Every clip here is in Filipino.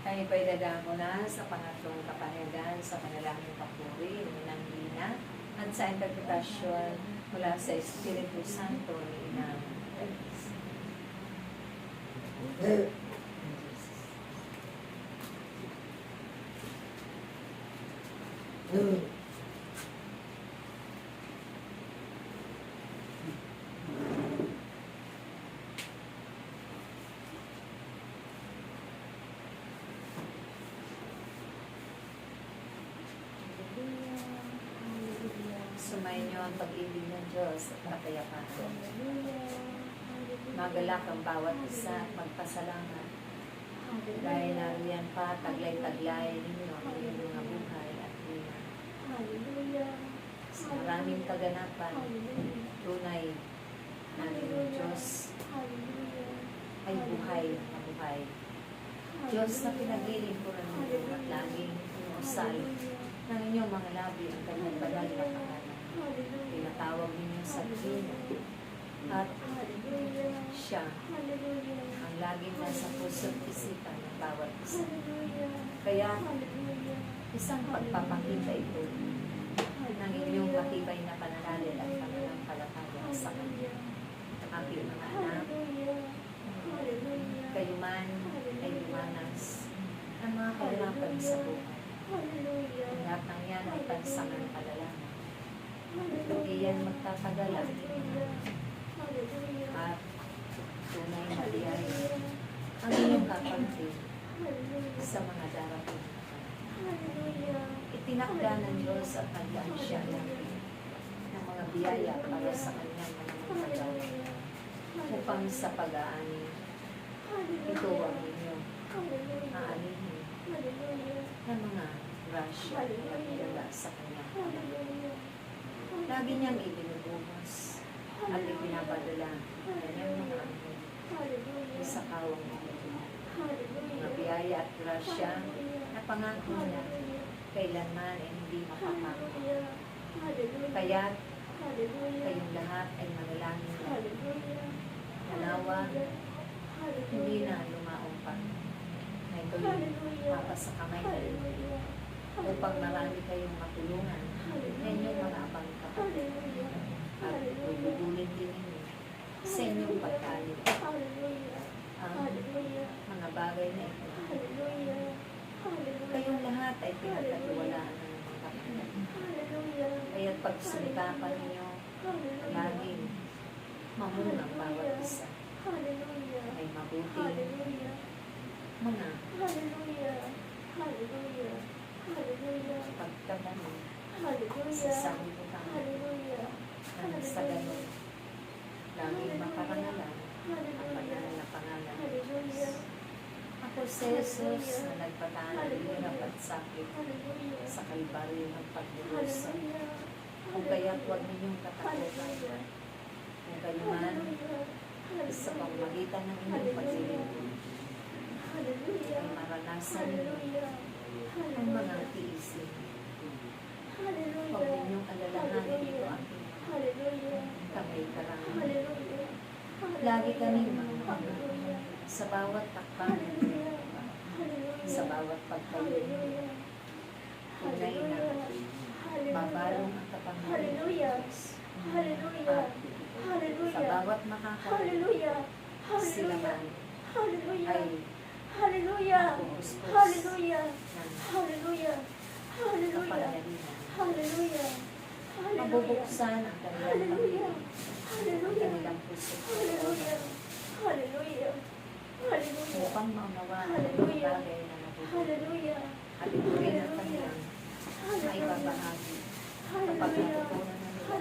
Kami po'y dadamo na sa pangatlong kapanayagan sa panalangin papuri ng Ina at sa interpretasyon mula sa Espiritu Santo ni Inang Sumayin niyo ang pag-ibig ng Diyos at kapayapaan. Magalak ang bawat isa at magpasalamat. Dahil nariyan pa, taglay-taglay ninyo ang inyong mga buhay at lina. Sa maraming kaganapan, tunay namin ang Diyos ay buhay na buhay. Diyos na pinaglilingkuran ninyo at laging inusal ng inyong mga labi ang kanyang banal na pangalan. Tinatawag ninyo sa Pino at siya ang laging nasa puso't isipan ng bawat isa. Kaya isang pagpapakita ito ng inyong matibay na pananalig at pananampalataya sa Kanya. Aking mga anak, kayo man ay lumanas ng mga kahirapan sa buhay. Ang lahat ng yan ay pansamantalala. Hindi yan magtatagal at tunay na biyaya ang inyong kapatid sa mga darating na panahon. Itinakda ng Diyos at nagdaan siya ng mga biyaya para sa kanyang mga magtagal upang sa pag-aani ito ang inyong aanihin ng mga grasya at nilala sa kanyang panahon. Lagi niyang ibinubuhos at ipinapadala kanyang mga anghel sa kawang ito. Mga biyaya at grasya na pangako niya kailanman ay hindi mapapagod. Kaya't kayong lahat ay manalangin na halawa, hindi na lumaong pa na ito'y mapasa kamay na rin upang marami kayong matulungan na inyong mga abang kapatid at bubulin din ninyo sa inyong pagkalit ang mga bagay na ito. Kayong lahat ay pinagkatiwalaan ng mga kapatid. Kaya't pagsulikapan ninyo laging mamunang bawat isa ay mabuti mga pagkabano sa sanglibutan na sa ganon laging maparangalan ang banal na pangalan ng Diyos. Ako si Jesus na nagpataan ng hirap at sakit sa Kalbaryo ng pagdurusa. Kung kaya't huwag ninyong katakutan. Kung kayo man sa pamamagitan ng inyong paglilingkod ay maranasan ninyo ang mga tiisin. Huwag ninyong alalahanin ito aking kamay karangan. Lagi kaming mga sa bawat takpan, sa bawat pagkayo. Tunay na babalong ang kapangyarihan ng Diyos. At sa bawat makakaroon, sila man ay pupuspos ng kapangyarihan. Mabubuksan ang kanilang puso upang maunawaan ang mga bagay na nabubuhay at ito rin ang kanilang maibabahagi kapag natutunan na nila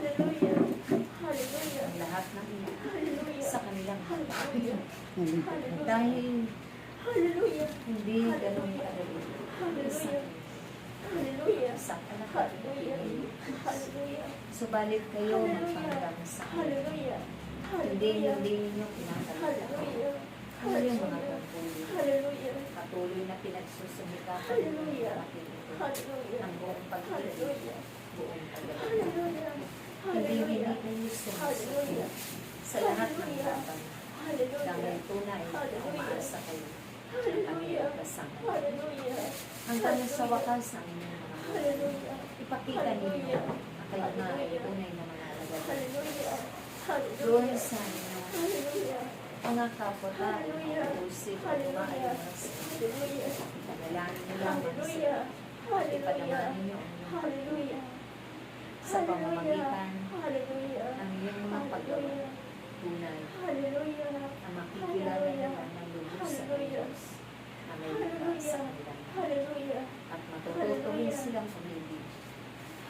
ang lahat ng iyan sa kanilang halaga. Dahil hindi ganun kadali sa kalakad subalit kayo magpanggang sa kanya. Hindi ninyo pinatalaga ang inyong mga pagpuloy. Patuloy na pinagsusumikapan ng aking ito ang buong pag-ibig, buong pag-ibig. Hindi kayo sumusunod sa lahat ng laban dahil tunay na umaasa kayo ang iyong kasama. Hanggang sa wakas ng inyong mga buhay. Ipakita ninyo na kayo nga ay tunay na manalagay. Doon sa inyong mga kapwa-tao, mga pusip at umaalas. Ipanalangin niyo lamang sila. Ipadamahan ninyo ang inyong sa pamamagitan ng iyong mga paggawa. Tunay na makikilala nila ng lubos sa Diyos na may lupa sa kanila. At matututuloy silang umibig,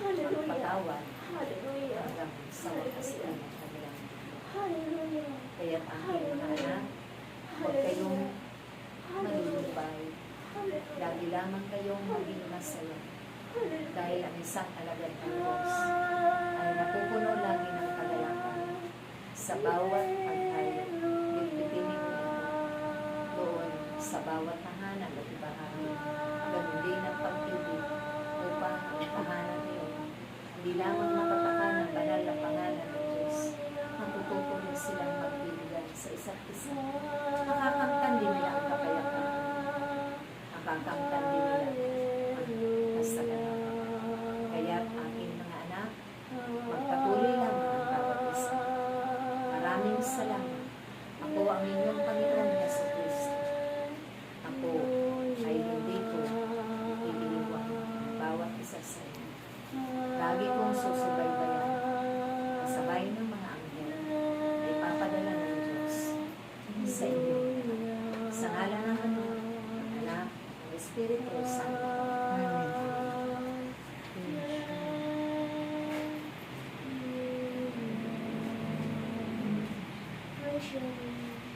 magpatawad hanggang sa wakas ng kanilang buhay. Kaya't aking mga anak, huwag kayong malulubay. Lagi lamang kayong maging masaya. Dahil ang isang alagad ng Diyos ay napupuno lagi ng kagalakan sa bawat paghayo. Bitbitin ninyo doon sa bawat tahanan at ibahagi. Ganun din ang pag-ibig upang ang tahanan niyo hindi lamang matatakan ng banal na pangalan ng Diyos. Matututuloy silang magbibigay sa isa't isa. Makakamtan din nila ang kapayapaan. Makakamtan din nila ang kasalanan. Kaya aking mga anak, magpatuloy lang ang bawat isa. Maraming salamat. Ako ang inyong Panginoon Jesucristo. Ako ay hindi ko iniiwan ang bawat isa sa inyo. Lagi kong susubaybayan. Kasabay ng mga anghel ay papadala ng Diyos sa inyo. Sa ngalan ng Ama, ng Anak, ng Espiritu Santo. Amen. Amen.